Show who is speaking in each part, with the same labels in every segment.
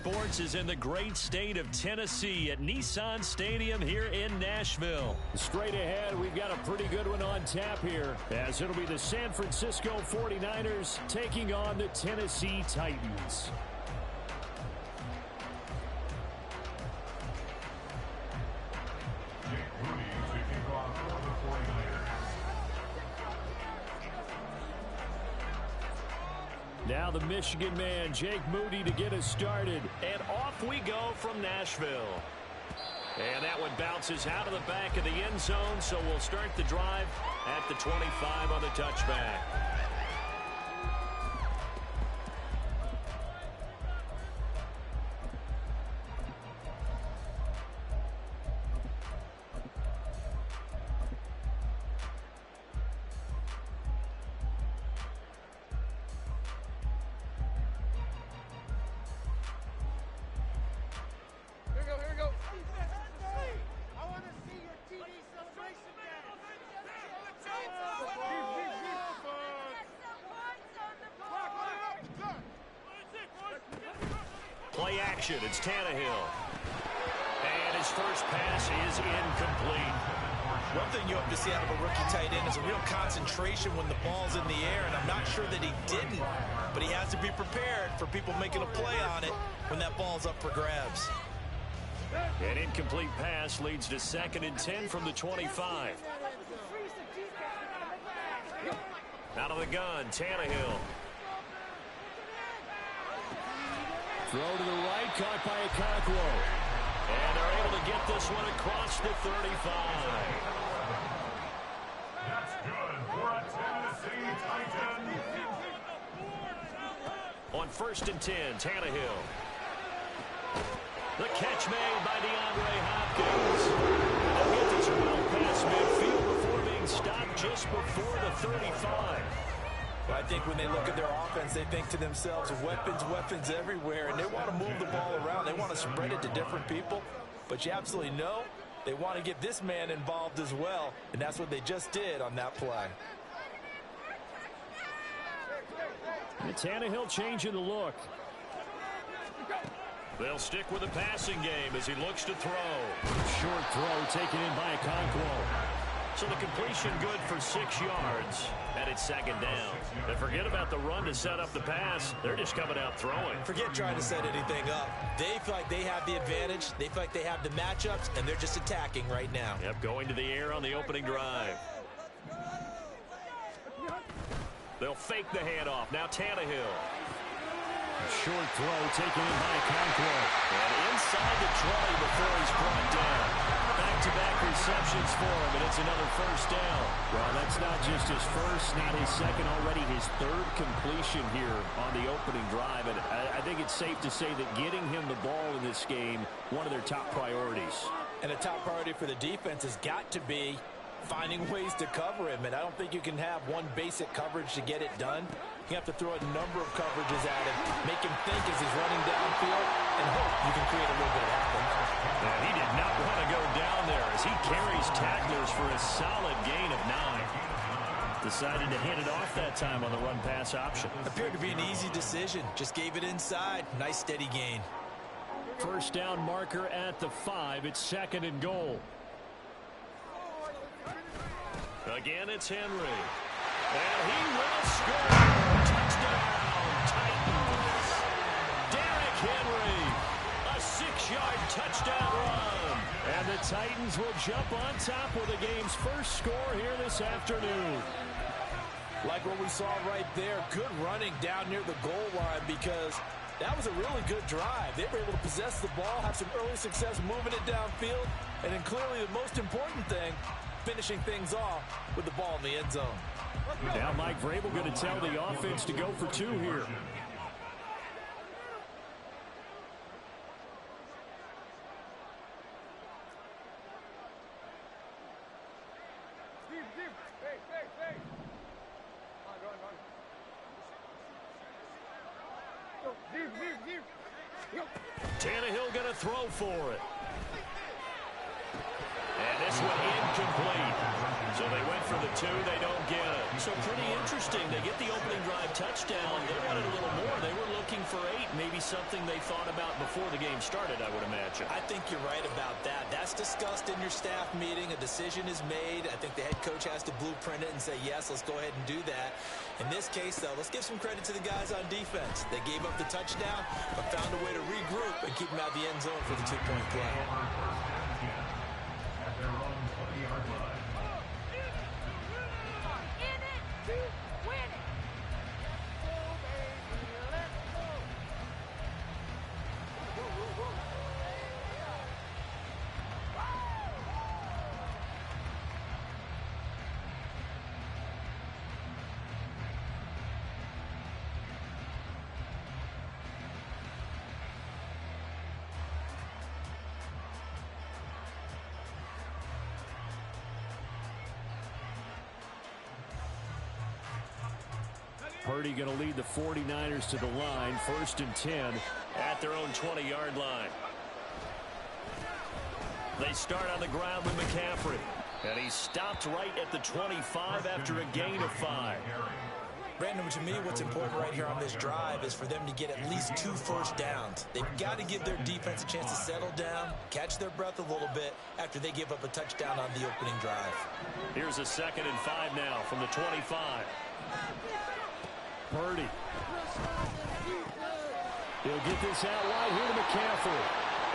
Speaker 1: sports is in the great state of Tennessee at Nissan Stadium here in Nashville.
Speaker 2: Straight ahead, we've got a pretty good one on tap here, as it'll be the San Francisco 49ers taking on the Tennessee Titans. Now the Michigan man, Jake Moody, to get us started.
Speaker 1: And off we go from Nashville. And that one bounces out of the back of the end zone, so we'll start the drive at the 25 on the touchback. Play action, it's Tannehill. And his first pass is incomplete.
Speaker 3: One thing you hope to see out of a rookie tight end is a real concentration when the ball's in the air, and I'm not sure that he didn't, but he has to be prepared for people making a play on it when that ball's up for grabs.
Speaker 1: An incomplete pass leads to 2nd and 10 from the 25. Out of the gun, Tannehill.
Speaker 2: Throw to the right, caught by Okonkwo.
Speaker 1: And they're able to get this one across the 35.
Speaker 4: That's good for a Tennessee Titan.
Speaker 1: On 1st and 10, Tannehill. The catch made by DeAndre Hopkins. They'll get this well past midfield before being stopped just before the 35.
Speaker 3: I think when they look at their offense, they think to themselves, weapons, weapons everywhere, and they want to move the ball around. They want to spread it to different people, but you absolutely know they want to get this man involved as well, and that's what they just did on that play.
Speaker 2: And Tannehill changing the look.
Speaker 1: They'll stick with the passing game as he looks to throw.
Speaker 2: Short throw taken in by Okonkwo.
Speaker 1: So the completion good for 6 yards, and it's 2nd down. And forget about the run to set up the pass. They're just coming out throwing.
Speaker 3: Forget trying to set anything up. They feel like they have the advantage. They feel like they have the matchups, and they're just attacking right now.
Speaker 1: Yep, going to the air on the opening drive. They'll fake the handoff. Now Tannehill.
Speaker 2: Short throw taken in by Okonkwo.
Speaker 1: And inside the 20 before he's brought down. Back-to-back receptions for him, and it's another 1st down.
Speaker 2: Well, that's not just his first, not his second, already his 3rd completion here on the opening drive. And I think it's safe to say that getting him the ball in this game, one of their top priorities.
Speaker 3: And a top priority for the defense has got to be finding ways to cover him. And I don't think you can have one basic coverage to get it done. You have to throw a number of coverages at him, make him think as he's running downfield, and hope you can create a little bit of havoc.
Speaker 1: And he did not want to go down there as he carries tacklers for a solid gain of 9.
Speaker 2: Decided to hand it off that time on the run-pass option.
Speaker 3: Appeared to be an easy decision. Just gave it inside. Nice steady gain.
Speaker 2: 1st down marker at the 5. It's 2nd and goal.
Speaker 1: Again, it's Henry. And he will score. Touchdown, Titans. Derrick Henry. A 6-yard touchdown run.
Speaker 2: And the Titans will jump on top with the game's first score here this afternoon.
Speaker 3: Like what we saw right there, good running down near the goal line because that was a really good drive. They were able to possess the ball, have some early success moving it downfield, and then clearly the most important thing, finishing things off with the ball in the end zone.
Speaker 2: Now Mike Vrabel going to tell the offense to go for 2 here.
Speaker 1: Tannehill going to throw for it. And this one incomplete. So they went for the 2. They don't get it. So pretty interesting. They get the opening drive touchdown. They wanted a little more. They were looking for 8. Maybe something they thought about before the game started, I would imagine.
Speaker 3: I think you're right about that. That's discussed in your staff meeting. A decision is made. I think the head coach has to blueprint it and say, yes, let's go ahead and do that. In this case, though, let's give some credit to the guys on defense. They gave up the touchdown, but found a way to regroup and keep them out of the end zone for the 2-point play.
Speaker 2: Purdy going to lead the 49ers to the line. 1st and 10
Speaker 1: at their own 20-yard line. They start on the ground with McCaffrey. And he stopped right at the 25 after a gain of 5.
Speaker 3: Brandon, to me, what's important right here on this drive is for them to get at least 2 first downs. They've got to give their defense a chance to settle down, catch their breath a little bit after they give up a touchdown on the opening drive.
Speaker 1: Here's a 2nd and 5 now from the 25.
Speaker 2: Purdy. He'll get this out wide here to McCaffrey.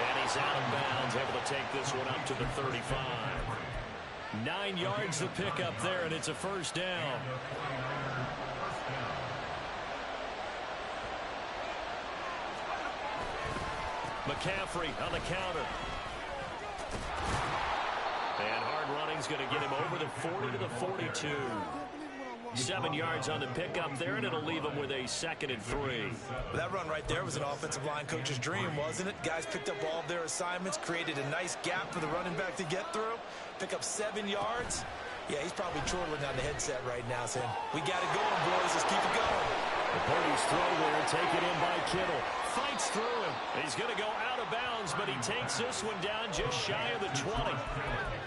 Speaker 1: And he's out of bounds, able to take this one up to the 35. 9 yards to pick up there, and it's a 1st down. McCaffrey on the counter. And hard running's going to get him over the 40 to the 42. 7 yards on the pickup there, and it'll leave him with a 2nd and 3.
Speaker 3: That run right there was an offensive line coach's dream, wasn't it? Guys picked up all of their assignments, created a nice gap for the running back to get through, pick up 7 yards. Yeah, he's probably chortling on the headset right now saying, we got it going, boys. Let's keep it going.
Speaker 2: Purdy's throw there, taken in by Kittle.
Speaker 1: Fights through him. He's going to go out of bounds, but he takes this one down just shy of the 20.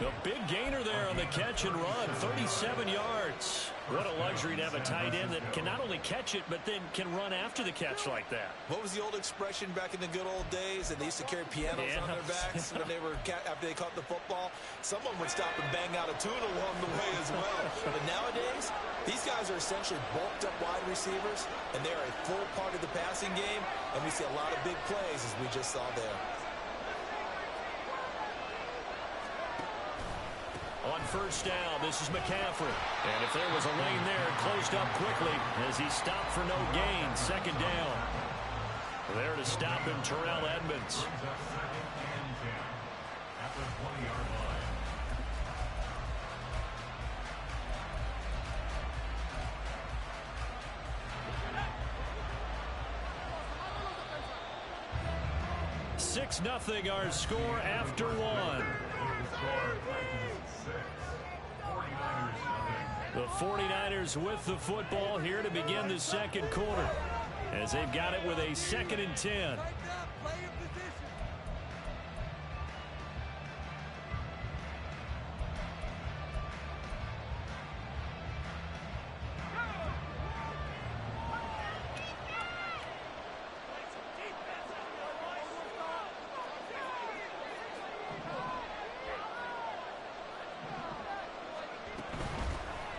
Speaker 1: A big gainer there on the catch and run, 37 yards. What a luxury to have a tight end that can not only catch it, but then can run after the catch like that.
Speaker 3: What was the old expression back in the good old days? And they used to carry pianos on their backs when they were after they caught the football. Someone would stop and bang out a tune along the way as well. But nowadays, these guys are essentially bulked up wide receivers, and they're a full part of the passing game. And we see a lot of big plays, as we just saw there.
Speaker 1: On 1st down, this is McCaffrey. And if there was a lane there, it closed up quickly as he stopped for no gain. 2nd down. There to stop him, Terrell Edmonds.
Speaker 4: At the 20-yard line.
Speaker 1: 6-0 our score after 1. The 49ers with the football here to begin the 2nd quarter as they've got it with a 2nd and 10.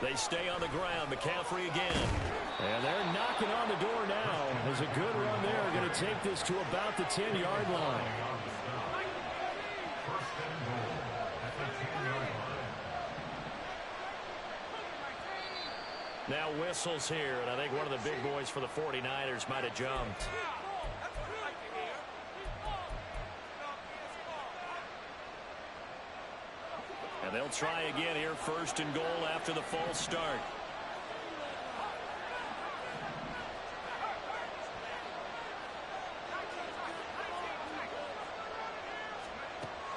Speaker 1: They stay on the ground. McCaffrey again. And they're knocking on the door now. There's a good run there. Going to take this to about the 10-yard line. Now whistles here, and I think one of the big boys for the 49ers might have jumped. And they'll try again here, 1st and goal after the false start.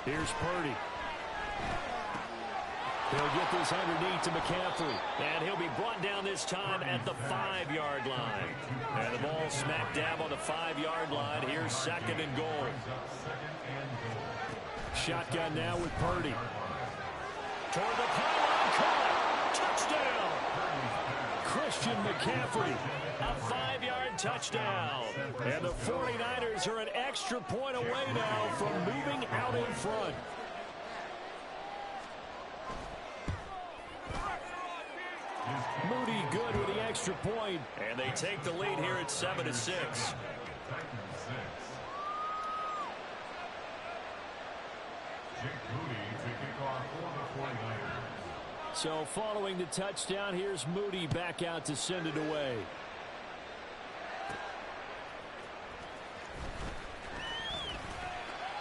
Speaker 1: Here's Purdy. They'll get this underneath to McCaffrey. And he'll be brought down this time at the 5-yard line. And the ball smack dab on the 5-yard line. Here's 2nd and goal. Shotgun now with Purdy. Toward the pylon, caught. Touchdown! Christian McCaffrey, a 5-yard touchdown. And the 49ers are an extra point away now from moving out in front. Moody good with the extra point. And they take the lead here at 7-6. So following the touchdown, here's Moody back out to send it away.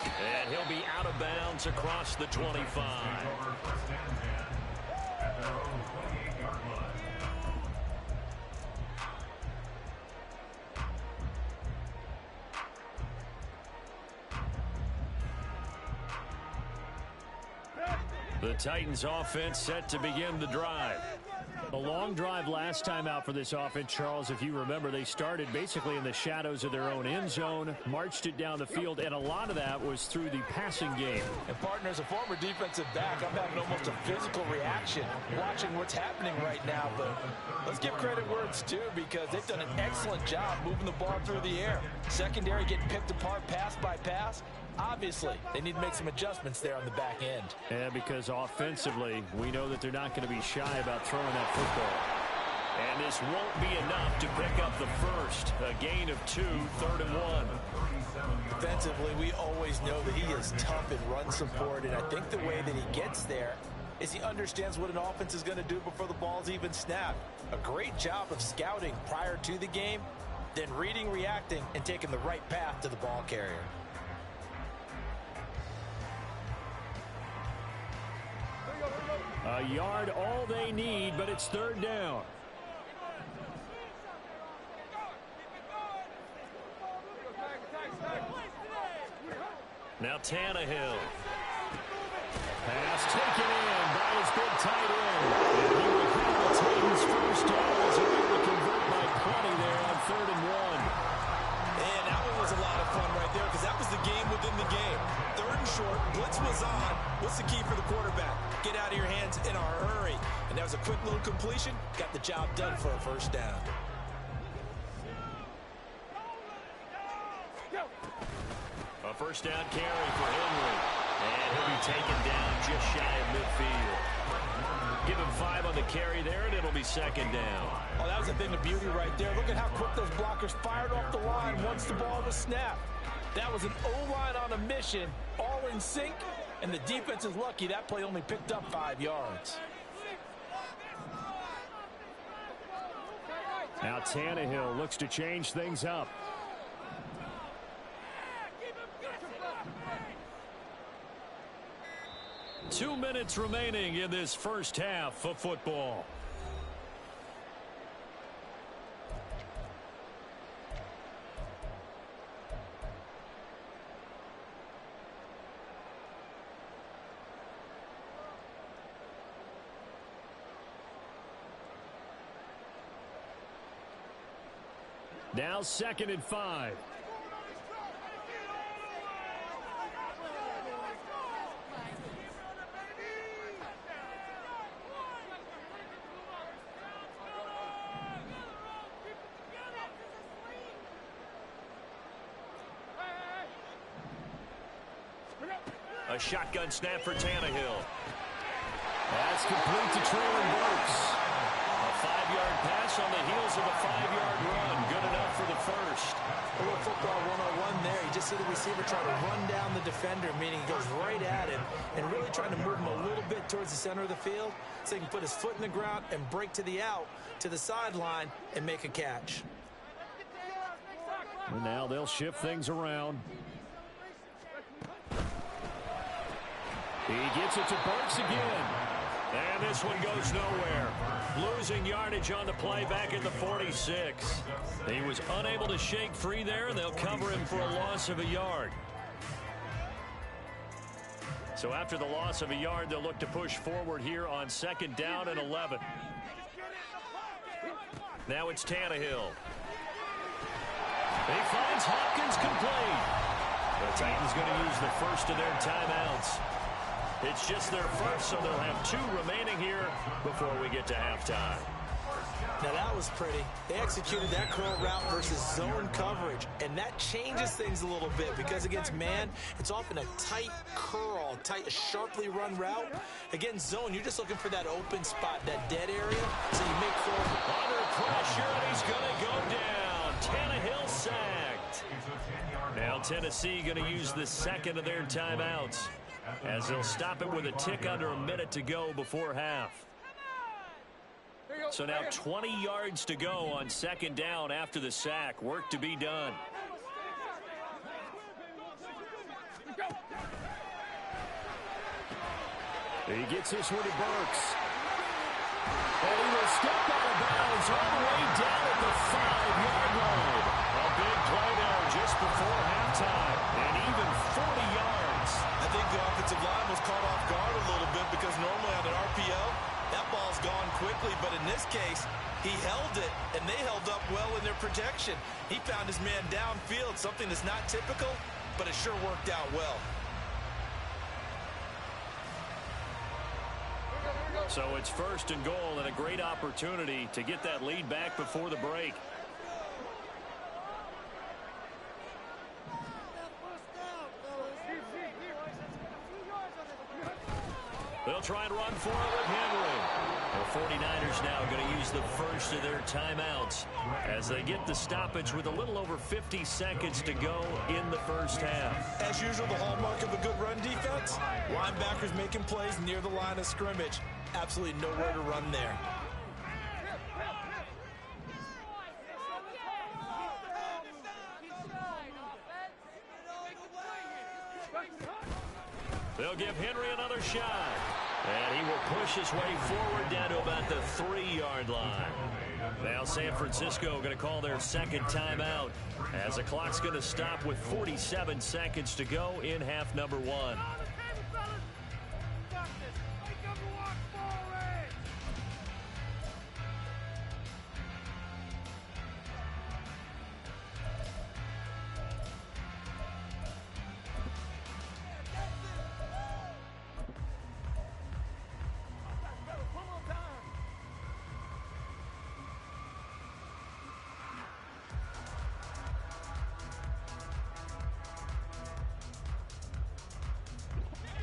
Speaker 1: And he'll be out of bounds across the 25. The Titans offense set to begin the drive. A long drive last time out for this offense, Charles. If you remember, they started basically in the shadows of their own end zone, marched it down the field, and a lot of that was through the passing game.
Speaker 3: And partner, as a former defensive back, I'm having almost a physical reaction watching what's happening right now. But let's give credit where it's due, because they've done an excellent job moving the ball through the air. Secondary getting picked apart pass by pass. Obviously, they need to make some adjustments there on the back end.
Speaker 1: Yeah, because offensively, we know that they're not going to be shy about throwing that football. And this won't be enough to pick up the first. A gain of 2, 3rd and 1.
Speaker 3: Defensively, we always know that he is tough in run support, and I think the way that he gets there is he understands what an offense is going to do before the ball's even snapped. A great job of scouting prior to the game, then reading, reacting, and taking the right path to the ball carrier.
Speaker 1: A yard all they need, but it's 3rd down. Now Tannehill. Pass taken in by his big tight end. And he will have the Titans first down as they're able to convert by plenty there on 3rd and 1.
Speaker 3: And that one was a lot of fun right there, because that was the game within the game. 3rd and short, blitz was on. What's the key for the quarterback? Get out of your hands in a hurry. And that was a quick little completion. Got the job done for a first down.
Speaker 1: A first down carry for Henry. And he'll be taken down just shy of midfield. Give him 5 on the carry there, and it'll be 2nd down.
Speaker 3: Oh, that was a thing of beauty right there. Look at how quick those blockers fired off the line once the ball was snapped. That was an O-line on a mission, all in sync, and the defense is lucky that play only picked up 5 yards.
Speaker 1: Now Tannehill looks to change things up. Two minutes remaining in this first half of football. Now 2nd and 5. A shotgun snap for Tannehill. That's complete to Traylon Burks. A 5-yard pass on the heels of a 5-yard run. Good enough for the first.
Speaker 3: A little football 101 there. You just see the receiver try to run down the defender, meaning he goes right at him and really trying to move him a little bit towards the center of the field so he can put his foot in the ground and break to the out, to the sideline, and make a catch.
Speaker 1: And now they'll shift things around. He gets it to Burks again. And this one goes nowhere. Losing yardage on the play back at the 46. He was unable to shake free there, and they'll cover him for a loss of a yard. So after the loss of a yard, they'll look to push forward here on 2nd down and 11. Now it's Tannehill. He finds Hopkins complete. The Titans going to use the first of their timeouts. It's just their first, so they'll have 2 remaining here before we get to halftime.
Speaker 3: Now that was pretty. They executed that curl route versus zone coverage, and that changes things a little bit because against man, it's often a tight curl, a sharply run route. Against zone, you're just looking for that open spot, that dead area, so you make curls.
Speaker 1: Under pressure, and he's going to go down. Tannehill sacked. Now Tennessee going to use the second of their timeouts as they'll stop it with a tick under a minute to go before half. So now 20 yards to go on second down after the sack. Work to be done.
Speaker 2: He gets this one to Burks. And he will step out of bounds all the way down at the 5-yard line.
Speaker 1: A big play there just before halftime. And even 40 yards.
Speaker 3: I think the offensive line was caught off guard a little bit because normally on an RPO, that ball's gone quickly, but in this case, he held it, and they held up well in their protection. He found his man downfield, something that's not typical, but it sure worked out well.
Speaker 1: So it's 1st and goal and a great opportunity to get that lead back before the break. They'll try and run for it with Henry. The 49ers now going to use the first of their timeouts as they get the stoppage with a little over 50 seconds to go in the first half.
Speaker 3: As usual, the hallmark of a good run defense, linebackers making plays near the line of scrimmage. Absolutely nowhere to run there.
Speaker 1: They'll give Henry another shot. And he will push his way forward down to about the 3-yard line. Now San Francisco going to call their second timeout as the clock's going to stop with 47 seconds to go in half number 1.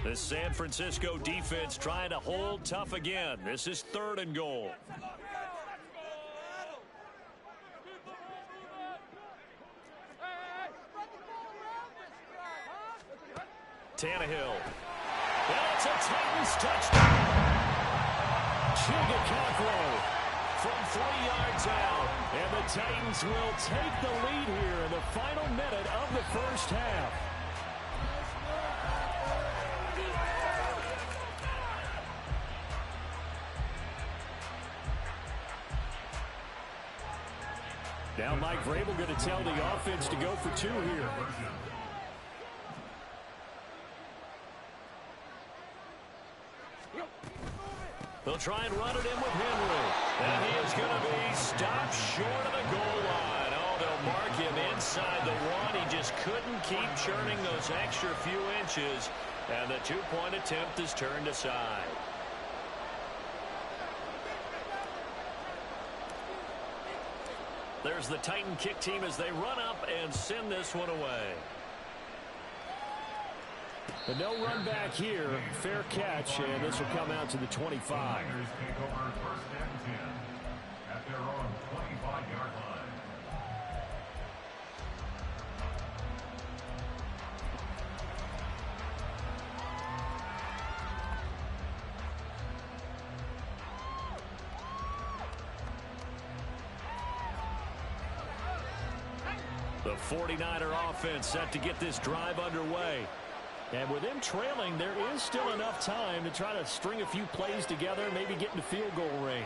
Speaker 1: The San Francisco defense trying to hold tough again. This is 3rd and goal. Tannehill. That's a Titans touchdown. Chigakaklo from 3 yards out. And the Titans will take the lead here in the final minute of the first half. Now Mike Vrabel going to tell the offense to go for 2 here. They'll try and run it in with Henry. And he is going to be stopped short of the goal line. Oh, they'll mark him inside the 1. He just couldn't keep churning those extra few inches. And the 2-point attempt is turned aside. There's the Titan kick team as they run up and send this one away.
Speaker 2: But no run back here. Fair catch, and this will come out to the 25.
Speaker 4: Take over 1st and 10 at their own 25-yard line.
Speaker 1: The 49er offense set to get this drive underway.
Speaker 2: And with them trailing, there is still enough time to try to string a few plays together, maybe get into field goal range.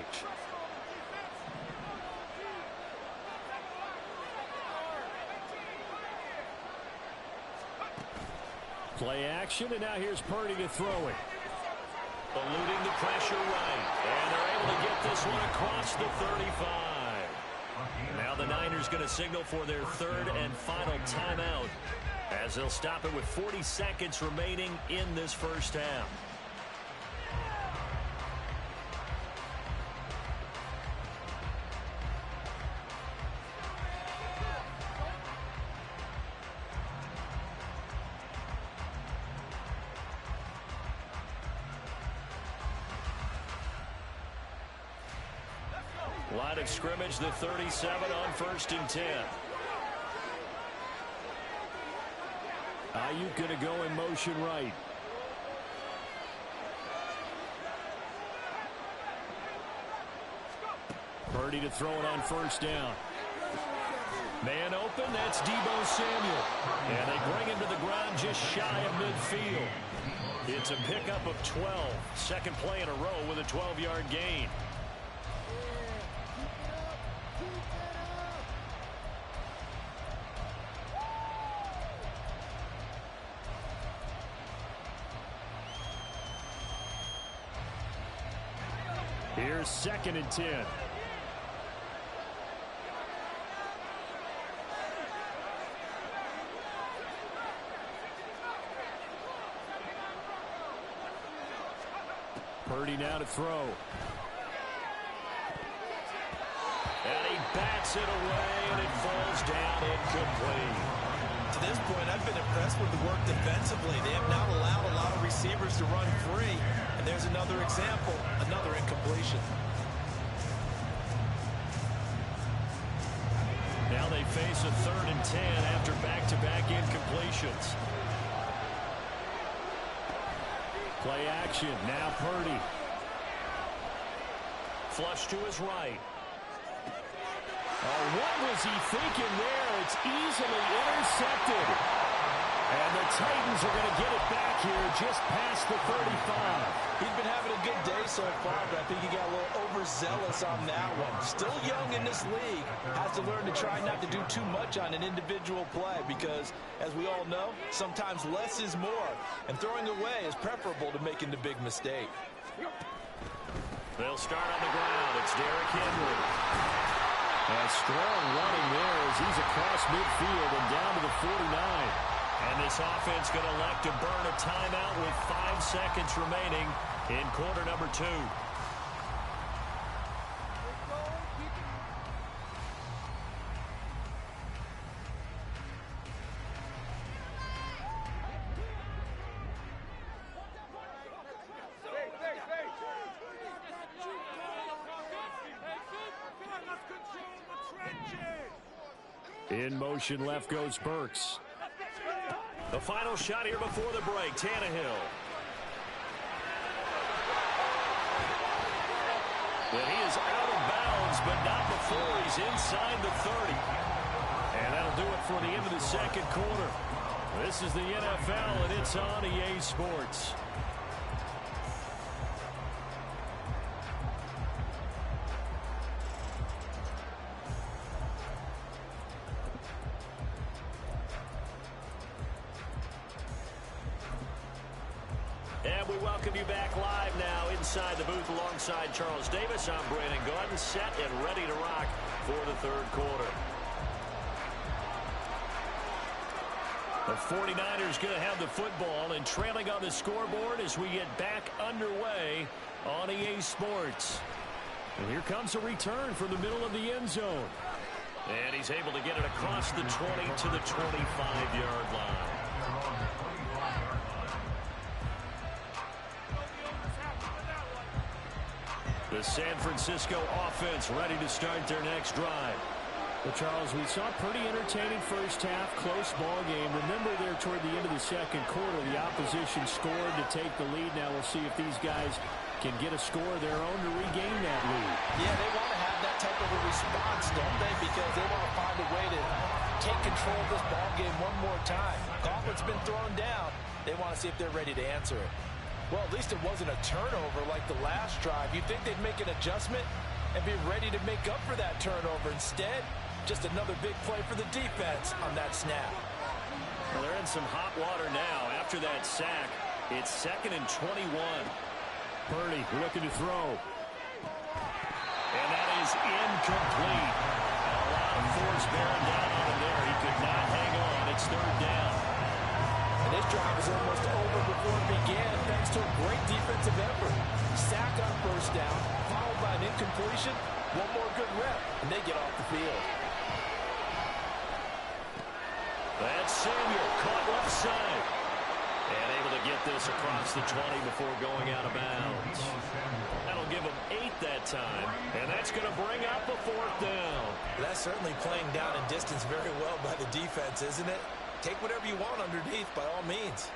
Speaker 2: Play action, and now here's Purdy to throw it.
Speaker 1: Eluding the pressure right. And they're able to get this one across the 35. Now the Niners going to signal for their 3rd and final timeout as they'll stop it with 40 seconds remaining in this first half. Line of scrimmage, the 37 on 1st and 10.
Speaker 2: Ayuk going to go in motion right. Purdy to throw it on 1st down.
Speaker 1: Man open, that's Deebo Samuel. And they bring him to the ground just shy of midfield. It's a pickup of 12. Second play in a row with a 12-yard gain.
Speaker 2: Here's 2nd and 10. Purdy now to throw.
Speaker 1: And he bats it away, and it falls down incomplete.
Speaker 3: To this point, I've been impressed with the work defensively. They have not allowed a lot of receivers to run free. And there's another example, another incompletion.
Speaker 1: Now they face a 3rd and 10 after back-to-back incompletions.
Speaker 2: Play action. Now Purdy.
Speaker 1: Flush to his right.
Speaker 2: Oh, what was he thinking there? It's easily intercepted. And the Titans are going to get it back here just past the 35.
Speaker 3: He's been having a good day so far, but I think he got a little overzealous on that one. Still young in this league. Has to learn to try not to do too much on an individual play because, as we all know, sometimes less is more. And throwing away is preferable to making the big mistake.
Speaker 1: They'll start on the ground. It's Derrick Henry.
Speaker 2: A strong running there as he's across midfield and down to the 49.
Speaker 1: And this offense going to elect to burn a timeout with 5 seconds remaining in quarter number 2.
Speaker 2: In motion left goes Burks.
Speaker 1: The final shot here before the break, Tannehill. And he is out of bounds, but not before he's inside the 30. And that'll do it for the end of the second quarter. This is the NFL, and it's on EA Sports. And we welcome you back live now inside the booth alongside Charles Davis. I'm Brandon Gordon, set and ready to rock for the third quarter. The 49ers going to have the football and trailing on the scoreboard as we get back underway on EA Sports.
Speaker 2: And here comes a return from the middle of the end zone.
Speaker 1: And he's able to get it across the 20 to the 25-yard line. The San Francisco offense ready to start their next drive.
Speaker 2: Well, Charles, we saw a pretty entertaining first half, close ball game. Remember there toward the end of the second quarter, the opposition scored to take the lead. Now we'll see if these guys can get a score of their own to regain that lead.
Speaker 3: Yeah, they want to have that type of a response, don't they? Because they want to find a way to take control of this ball game one more time. Gauntlet's been thrown down. They want to see if they're ready to answer it. Well, at least it wasn't a turnover like the last drive. You'd think they'd make an adjustment and be ready to make up for that turnover. Instead, just another big play for the defense on that snap.
Speaker 1: Well, they're in some hot water now. After that sack, it's 2nd and 21.
Speaker 2: Purdy looking to throw.
Speaker 1: And that is incomplete. A lot of force bearing down on him there. He could not hang on. It's 3rd down.
Speaker 3: And this drive is almost over before it began, thanks to a great defensive effort. Sack on 1st down, followed by an incompletion. One more good rep, and they get off the field.
Speaker 1: That's Samuel, caught left side. And able to get this this across the 20 before going out of bounds. That'll give them 8 that time, and that's going to bring up a 4th down.
Speaker 3: That's certainly playing down in distance very well by the defense, isn't it? Take whatever you want underneath by all means.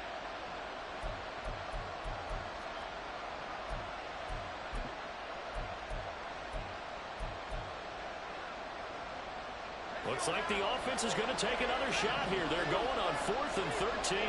Speaker 1: Looks like the offense is going to take another shot here. They're going on 4th and 13.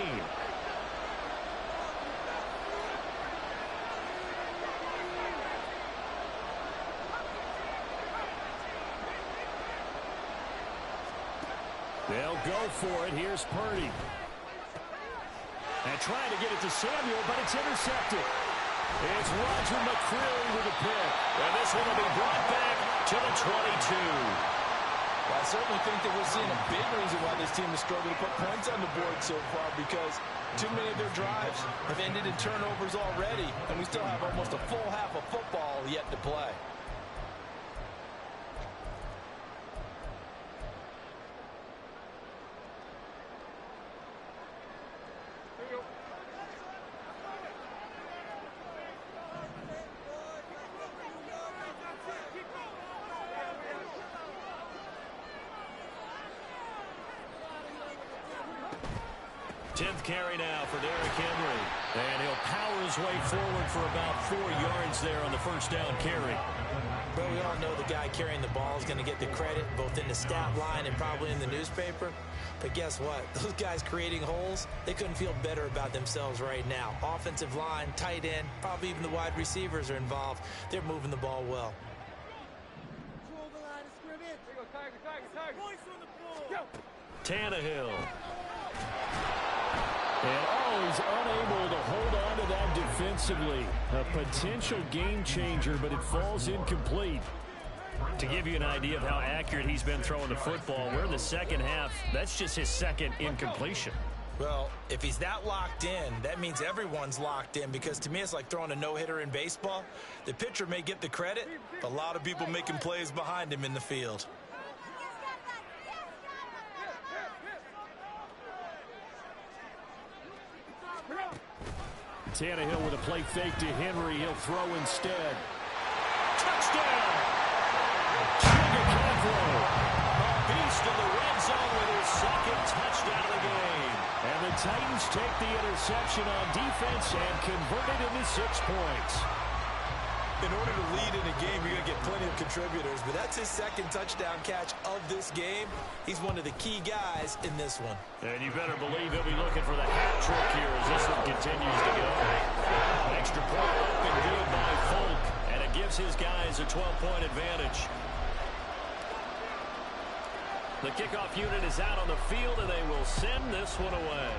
Speaker 1: They'll go for it. Here's Purdy. And trying to get it to Samuel, but it's intercepted. It's Roger McCreary with a pick. And this one will be brought back to the 22.
Speaker 3: Well, I certainly think that we're seeing a big reason why this team is struggling to put points on the board so far, because too many of their drives have ended in turnovers already, and we still have almost a full half of football yet to play.
Speaker 1: Carry now for Derrick Henry. And he'll power his way forward for about 4 yards there on the first down carry.
Speaker 3: But we all know the guy carrying the ball is going to get the credit both in the stat line and probably in the newspaper. But guess what? Those guys creating holes, they couldn't feel better about themselves right now. Offensive line, tight end, probably even the wide receivers are involved. They're moving the ball well.
Speaker 1: Tannehill. And he's unable to hold on to that defensively. A potential game changer, but it falls incomplete. To give you an idea of how accurate he's been throwing the football, we're in the second half. That's just his second incompletion.
Speaker 3: Well, if he's that locked in, that means everyone's locked in, because to me it's like throwing a no-hitter in baseball. The pitcher may get the credit, but a lot of people making plays behind him in the field.
Speaker 1: Tannehill with a play fake to Henry. He'll throw instead. Touchdown! Chigacaffrey. A beast in the red zone with his second touchdown of the game. And the Titans take the interception on defense and convert it into 6 points.
Speaker 3: In order to lead in a game, you're going to get plenty of contributors, but that's his second touchdown catch of this game. He's one of the key guys in this one.
Speaker 1: And you better believe he'll be looking for the hat trick here as this one continues to go. Extra point up and good by Folk, and it gives his guys a 12-point advantage. The kickoff unit is out on the field, and they will send this one away.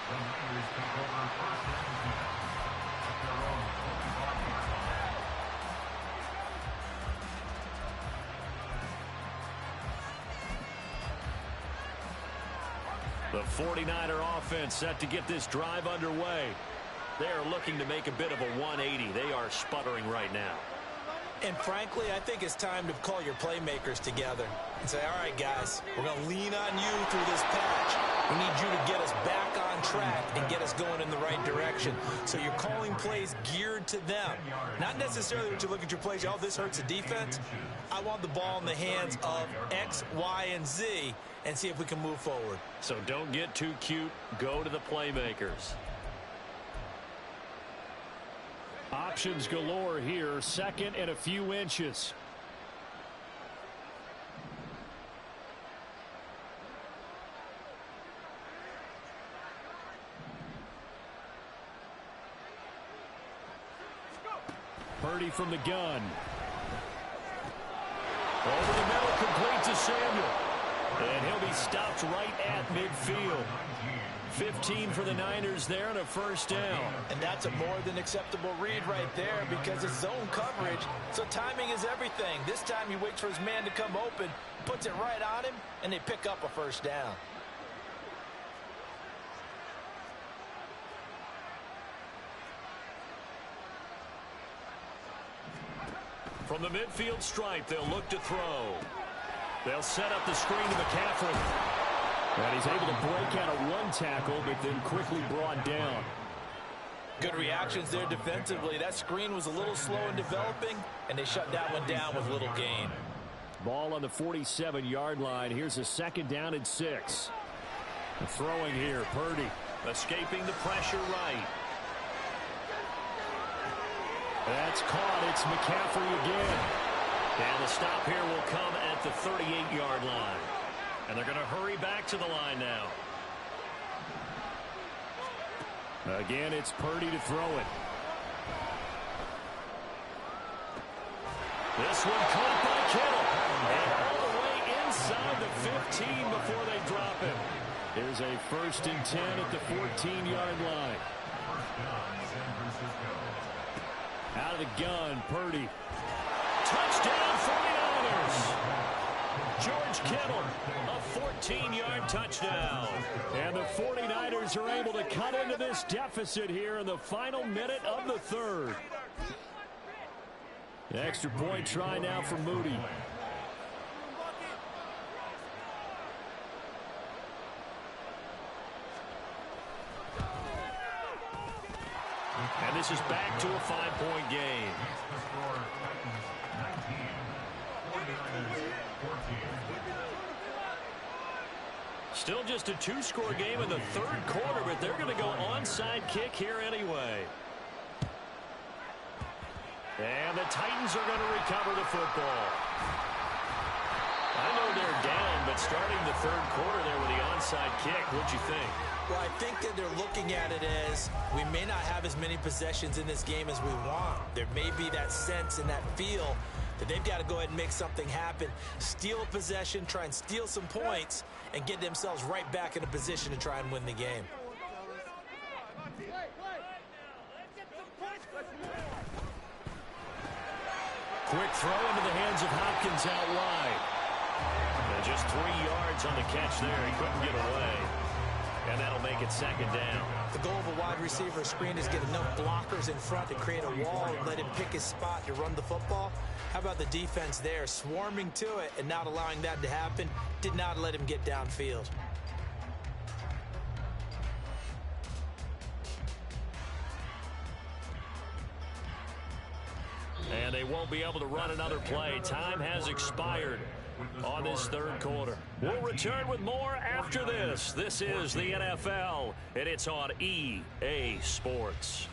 Speaker 4: The Niners take over first and 10 at their own 25-yard line.
Speaker 1: The 49er offense set to get this drive underway. They are looking to make a bit of a 180. They are sputtering right now.
Speaker 3: And frankly, I think it's time to call your playmakers together and say, all right, guys, we're going to lean on you through this patch. We need you to get us back on track and get us going in the right direction. So you're calling plays geared to them. Not necessarily what you look at your plays, oh, this hurts the defense. I want the ball in the hands of X, Y, and Z and see if we can move forward.
Speaker 1: So don't get too cute. Go to the playmakers.
Speaker 2: Options galore here. Second and a few inches. Purdy from the gun.
Speaker 1: Over the middle, complete to Samuel. And he'll be stopped right at midfield. 15 for the Niners there and a first down.
Speaker 3: And that's a more than acceptable read right there because it's zone coverage, so timing is everything. This time he waits for his man to come open, puts it right on him, and they pick up a first down.
Speaker 1: From the midfield stripe, they'll look to throw. They'll set up the screen to McCaffrey.
Speaker 2: And he's able to break out of one tackle, but then quickly brought down.
Speaker 3: Good reactions there defensively. That screen was a little slow in developing, and they shut that one down with little gain.
Speaker 2: Ball on the 47-yard line. Here's a 2nd down and 6. Throwing here, Purdy.
Speaker 1: Escaping the pressure right.
Speaker 2: That's caught. It's McCaffrey again.
Speaker 1: And the stop here will come at the 38-yard line. And they're going to hurry back to the line now.
Speaker 2: Again, it's Purdy to throw it.
Speaker 1: This one caught by Kittle. And all the way inside the 15 before they drop him.
Speaker 2: There's a 1st and 10 at the 14-yard line. Out of the gun, Purdy.
Speaker 1: Touchdown 49ers. George Kittle, a 14-yard touchdown.
Speaker 2: And the 49ers are able to cut into this deficit here in the final minute of the 3rd. The extra point try now for Moody.
Speaker 1: And this is back to a 5-point game. Still just a 2-score game in the 3rd quarter, but they're going to go onside kick here anyway. And the Titans are going to recover the football. I know they're down, but starting the 3rd quarter there with the onside kick, what'd you think?
Speaker 3: Well, I think that they're looking at it as we may not have as many possessions in this game as we want. There may be that sense and that feel that they've got to go ahead and make something happen, steal a possession, try and steal some points, and get themselves right back in a position to try and win the game.
Speaker 1: Quick throw into the hands of Hopkins out wide. And just 3 yards on the catch there. He couldn't get away. And that'll make it 2nd down.
Speaker 3: The goal of a wide receiver screen is get enough blockers in front to create a wall and let him pick his spot to run the football. How about the defense there, swarming to it and not allowing that to happen? Did not let him get downfield.
Speaker 1: And they won't be able to run another play. Time has expired on this 3rd quarter. We'll return with more after this. This is the NFL, and it's on EA Sports.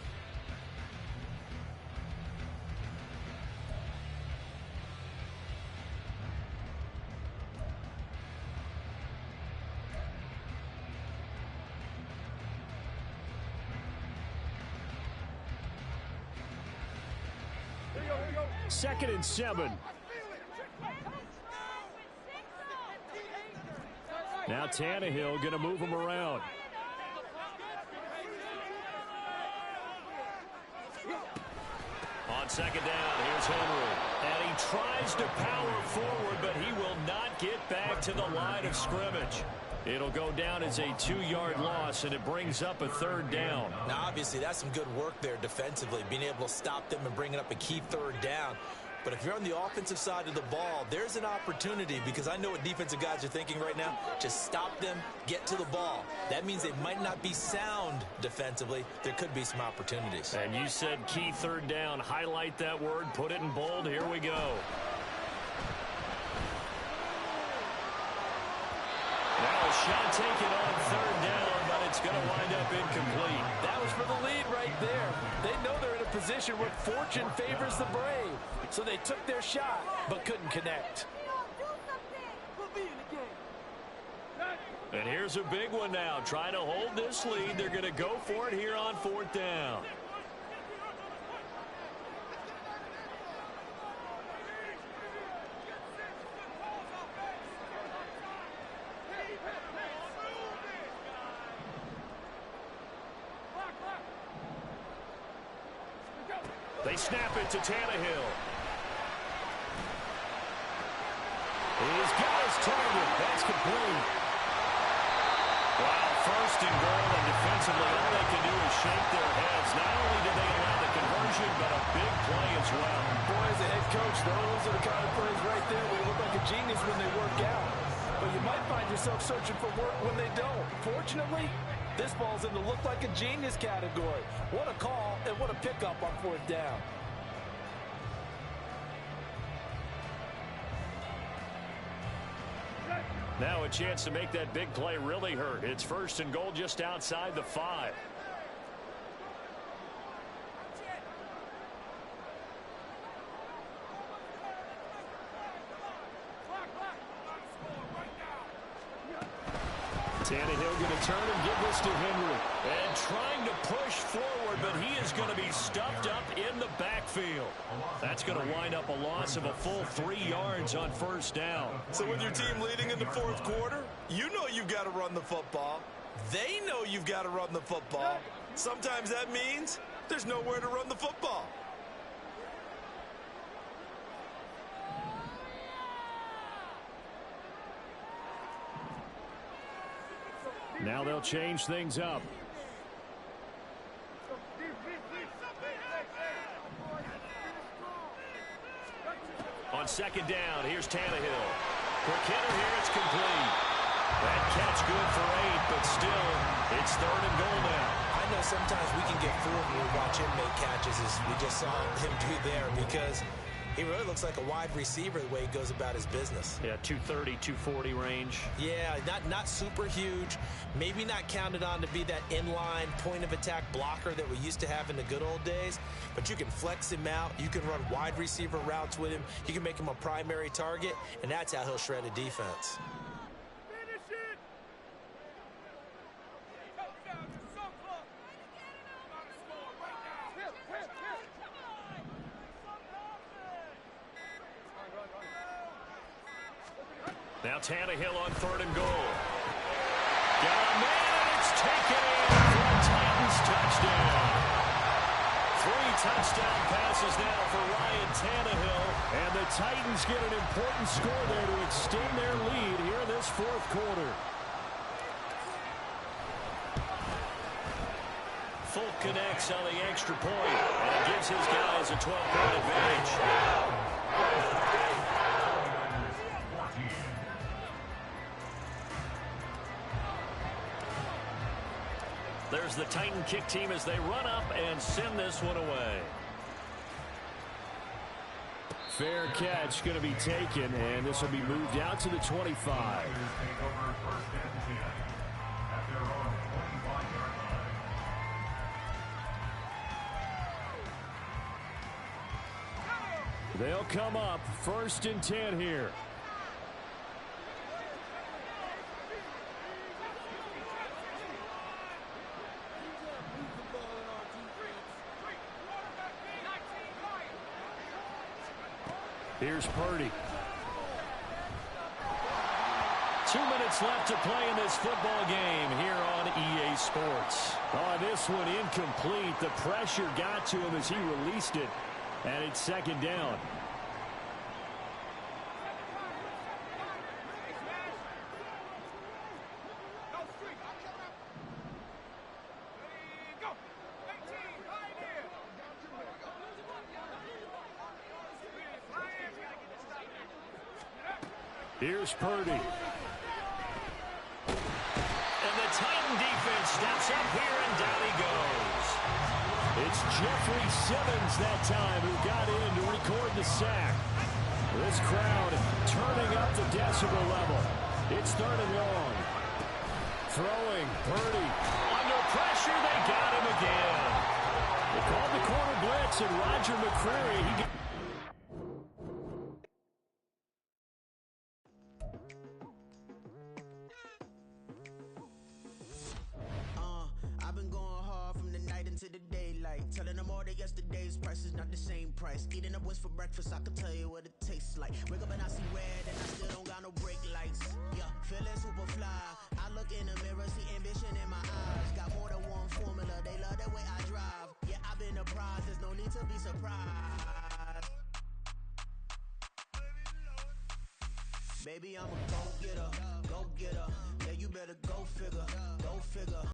Speaker 2: Second and 7. Now Tannehill going to move him around.
Speaker 1: On 2nd down, here's Henry. And he tries to power forward, but he will not get back to the line of scrimmage. It'll go down as a 2-yard loss, and it brings up a 3rd down.
Speaker 3: Now, obviously, that's some good work there defensively, being able to stop them and bringing up a key 3rd down. But if you're on the offensive side of the ball, there's an opportunity, because I know what defensive guys are thinking right now. Just stop them, get to the ball. That means they might not be sound defensively. There could be some opportunities.
Speaker 1: And you said key 3rd down. Highlight that word, put it in bold. Here we go. Now a shot taken on 3rd down, but it's going to wind up incomplete.
Speaker 3: That was for the lead right there. They know they're in a position where fortune favors the brave. So they took their shot, but couldn't connect.
Speaker 1: And here's a big one now. Trying to hold this lead. They're going to go for it here on 4th down. They snap it to Tannehill. He's got his target. That's complete. Wow, 1st and goal, and defensively all they can do is shake their heads. Not only did they allow the conversion, but a big play as well.
Speaker 3: Boy, as a head coach, those are the kind of plays right there where you look like a genius when they work out. But you might find yourself searching for work when they don't. Fortunately, this ball's in the look like a genius category. What a call and what a pickup on fourth down.
Speaker 1: Now a chance to make that big play really hurt. It's first and goal just outside the 5. Tannehill going to turn and give this to Henry. And trying to push forward, but he is going to be stuffed up in the backfield. That's going to wind up a loss of a full 3 yards on first down.
Speaker 3: So with your team leading in the fourth quarter, you know you've got to run the football. They know you've got to run the football. Sometimes that means there's nowhere to run the football.
Speaker 1: Now they'll change things up. On second down, here's Tannehill. Quick hitter here, it's complete. That catch good for 8, but still, it's third and goal now.
Speaker 3: I know sometimes we can get fooled when we watch him make catches, as we just saw him do there, because he really looks like a wide receiver the way he goes about his business.
Speaker 1: Yeah, 230, 240 range.
Speaker 3: Yeah, not super huge. Maybe not counted on to be that inline point-of-attack blocker that we used to have in the good old days. But you can flex him out. You can run wide receiver routes with him. You can make him a primary target, and that's how he'll shred a defense.
Speaker 1: Now Tannehill on third and goal. Got a man, and it's taken in for a Titans touchdown. 3 touchdown passes now for Ryan Tannehill. And the Titans get an important score there to extend their lead here in this fourth quarter. Folk connects on the extra point, and it gives his guys a 12-point advantage. There's the Titan kick team as they run up and send this one away. Fair catch going to be taken, and this will be moved out to the 25. They'll come up first and 10 here. Here's Purdy. 2 minutes left to play in this football game here on EA Sports. Oh, this one incomplete. The pressure got to him as he released it, and it's second down. Here's Purdy. And the Titan defense steps up here, and down he goes. It's Jeffrey Simmons that time who got in to record the sack. This crowd turning up the decibel level. It's third and long. Throwing, Purdy. Under pressure, they got him again. They called the corner blitz, and Roger McCreary,
Speaker 5: into the daylight, telling them all that yesterday's price is not the same price. Eating up what's for breakfast, I can tell you what it tastes like. Wake up and I see red, and I still don't got no brake lights. Yeah, feeling super fly. I look in the mirror, see ambition in my eyes. Got more than one formula, they love the way I drive. Yeah, I've been a prize, there's no need to be surprised. Baby, I'm a go-getter, go-getter. Yeah, you better go figure, go figure.